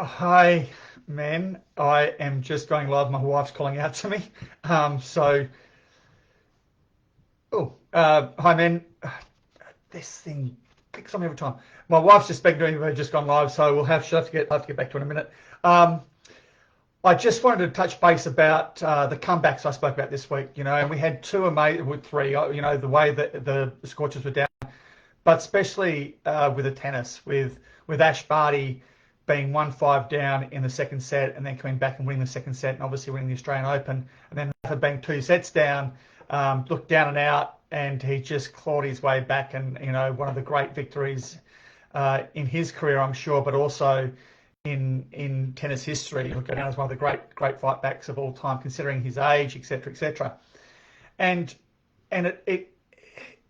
Hi, man. I am just going live. My wife's calling out to me. So, hi, man. This thing clicks on me every time. My wife's just speaking to me. We've just gone live, so she'll have to get back to it in a minute. Um, I just wanted to touch base about the comebacks I spoke about this week. And we had two amazing, with three. The way that the Scorchers were down, but especially with the tennis, with Ash Barty being 1-5 down in the second set and then coming back and winning the second set and obviously winning the Australian Open, and then Rafa being two sets down, looked down and out, and he just clawed his way back, and one of the great victories in his career, I'm sure, but also in tennis history. He'll go down as one of the great fight backs of all time, considering his age, etc., etc. And and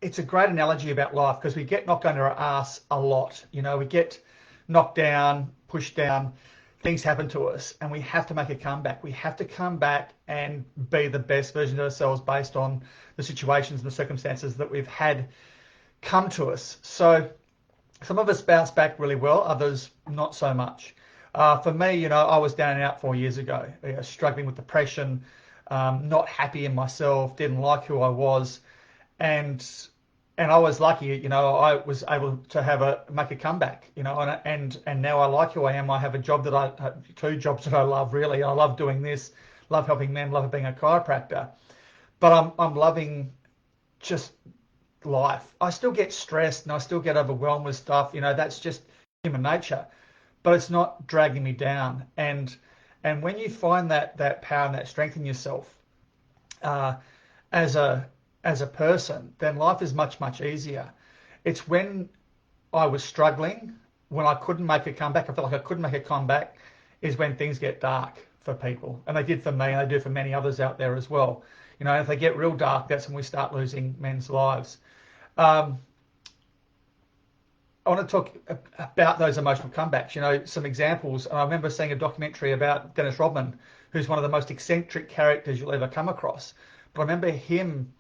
it's a great analogy about life, because we get knocked under our ass a lot. We get knocked down, pushed down, things happen to us, and we have to make a comeback. We have to come back and be the best version of ourselves based on the situations and the circumstances that we've had come to us. So some of us bounce back really well, others not so much. For me, I was down and out 4 years ago, struggling with depression, not happy in myself, didn't like who I was, and and I was lucky, I was able to make a comeback, and now I like who I am. I have a job that I two jobs that I love, really. I love doing this, love helping men, love being a chiropractor, but I'm loving just life. I still get stressed and I still get overwhelmed with stuff. That's just human nature, but it's not dragging me down. And when you find that power and that strength in yourself, uh, as a person, then life is much easier. It's when I was struggling, when I couldn't make a comeback, I felt like I couldn't make a comeback, is when things get dark for people, and they did for me, and they do for many others out there as well. If they get real dark, that's when we start losing men's lives. Um, I want to talk about those emotional comebacks. Some examples. And I remember seeing a documentary about Dennis Rodman, who's one of the most eccentric characters you'll ever come across. But I remember him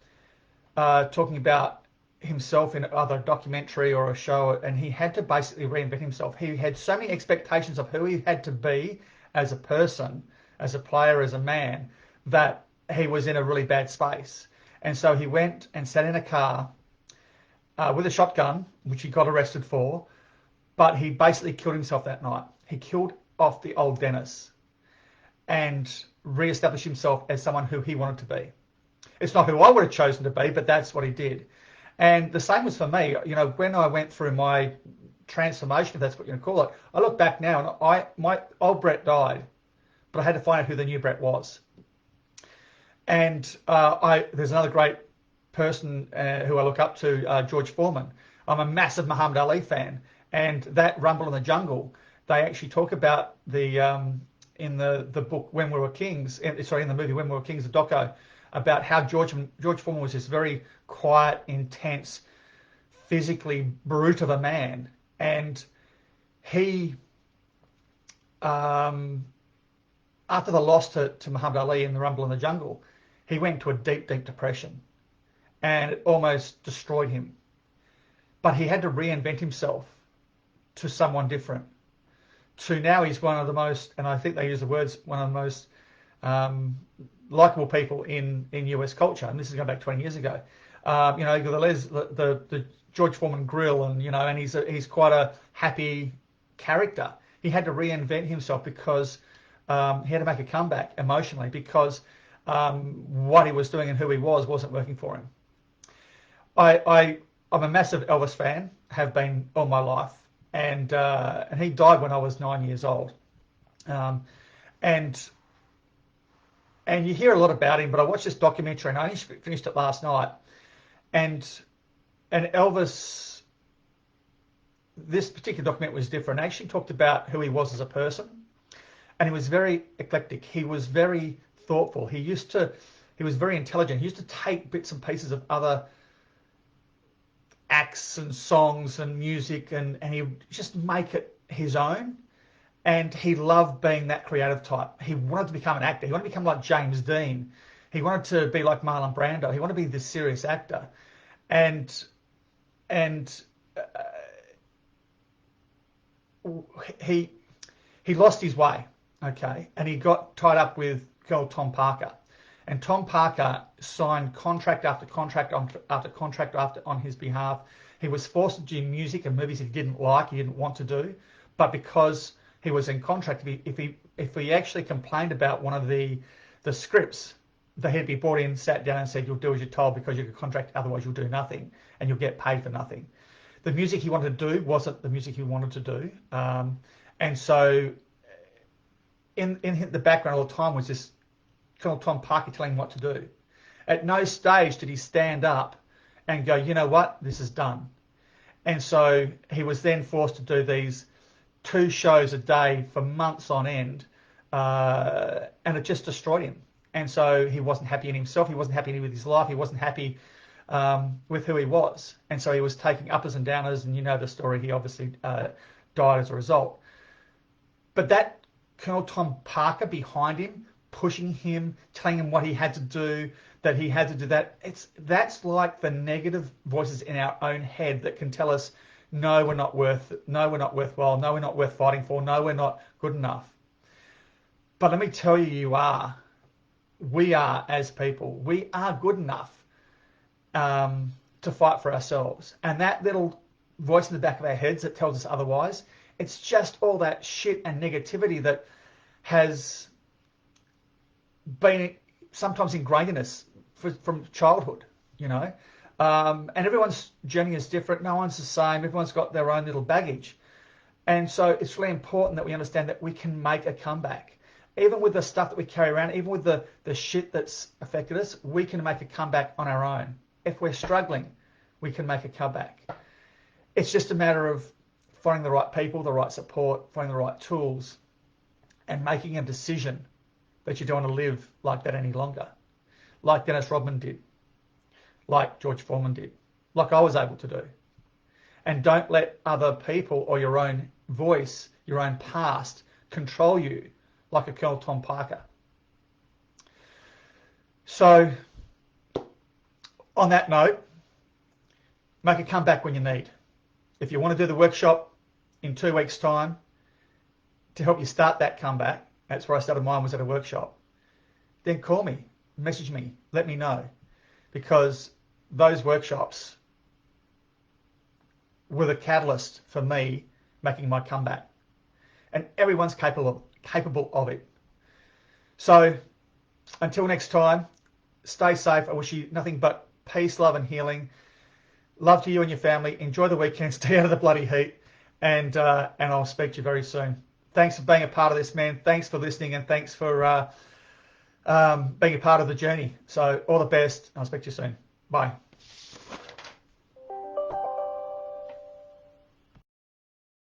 talking about himself in either a documentary or a show, and he had to basically reinvent himself. He had so many expectations of who he had to be as a person, as a player, as a man, that he was in a really bad space. And so he went and sat in a car with a shotgun, which he got arrested for, but he basically killed himself that night. He killed off the old Dennis and re-established himself as someone who he wanted to be. It's not who I would have chosen to be, but that's what he did. And the same was for me. When I went through my transformation, if that's what you want to call it, I look back now and my old Brett died, but I had to find out who the new Brett was. And there's another great person who I look up to, George Foreman. I'm a massive Muhammad Ali fan, and that Rumble in the Jungle, they actually talk about in the book When We Were Kings, sorry, in the movie When We Were Kings, the doco, about how George Foreman was this very quiet, intense, physically brute of a man, and he, um, after the loss to Muhammad Ali in the Rumble in the Jungle, he went into a deep depression, and it almost destroyed him. But he had to reinvent himself to someone different. To now he's one of the most, and I think they use the words, one of the most um, likable people in US culture. And this is going back 20 years ago. The George Foreman grill, and he's quite a happy character. He had to reinvent himself because he had to make a comeback emotionally, because what he was doing and who he was wasn't working for him. I'm a massive Elvis fan, have been all my life, and he died when I was 9 years old, um, and and you hear a lot about him. But I watched this documentary, and I only finished it last night, and Elvis, this particular documentary was different. It actually talked about who he was as a person, and he was very eclectic. He was very thoughtful. He was very intelligent. He used to take bits and pieces of other acts and songs and music, and he would just make it his own. And he loved being that creative type. He wanted to become an actor. He wanted to become like James Dean. He wanted to be like Marlon Brando. He wanted to be this serious actor. And and he he lost his way, okay, and he got tied up with Colonel Tom Parker. And Tom Parker signed contract after contract after contract on his behalf. He was forced to do music and movies he didn't like, he didn't want to do, but because he was in contract, if he actually complained about one of the scripts, he'd be brought in, sat down, and said, "You'll do as you're told because you're a contract, otherwise you'll do nothing, and you'll get paid for nothing." The music he wanted to do wasn't the music he wanted to do, and so in the background all the time was this Colonel Tom Parker telling him what to do. At no stage did he stand up and go, "You know what, this is done." And so he was then forced to do these 2 shows a day for months on end, and it just destroyed him. And so he wasn't happy in himself, he wasn't happy with his life, he wasn't happy with who he was. And so he was taking uppers and downers, and you know the story, he obviously died as a result. But that Colonel Tom Parker behind him, pushing him, telling him what he had to do, that he had to do that, that's like the negative voices in our own head that can tell us, no, we're not worthwhile, no, we're not worth fighting for, no, we're not good enough. But let me tell you, we are as people, we are good enough to fight for ourselves. And that little voice in the back of our heads that tells us otherwise, it's just all that shit and negativity that has been sometimes ingrained in us from childhood, you know. And everyone's journey is different. No one's the same. Everyone's got their own little baggage. And so it's really important that we understand that we can make a comeback. Even with the stuff that we carry around, even with the shit that's affected us, we can make a comeback on our own. If we're struggling, we can make a comeback. It's just a matter of finding the right people, the right support, finding the right tools, and making a decision that you don't want to live like that any longer. Like Dennis Rodman did. Like George Foreman did. Like I was able to do. And don't let other people or your own voice, your own past, control you like a Colonel Tom Parker. So, on that note, make a comeback when you need. If you want to do the workshop in 2 weeks' time to help you start that comeback, that's where I started mine, was at a workshop, then call me, message me, let me know. Because those workshops were the catalyst for me making my comeback. And everyone's capable of it. So until next time, stay safe. I wish you nothing but peace, love and healing. Love to you and your family. Enjoy the weekend. Stay out of the bloody heat. And I'll speak to you very soon. Thanks for being a part of this, man. Thanks for listening, and thanks for being a part of the journey. So all the best. I'll speak to you soon. Bye.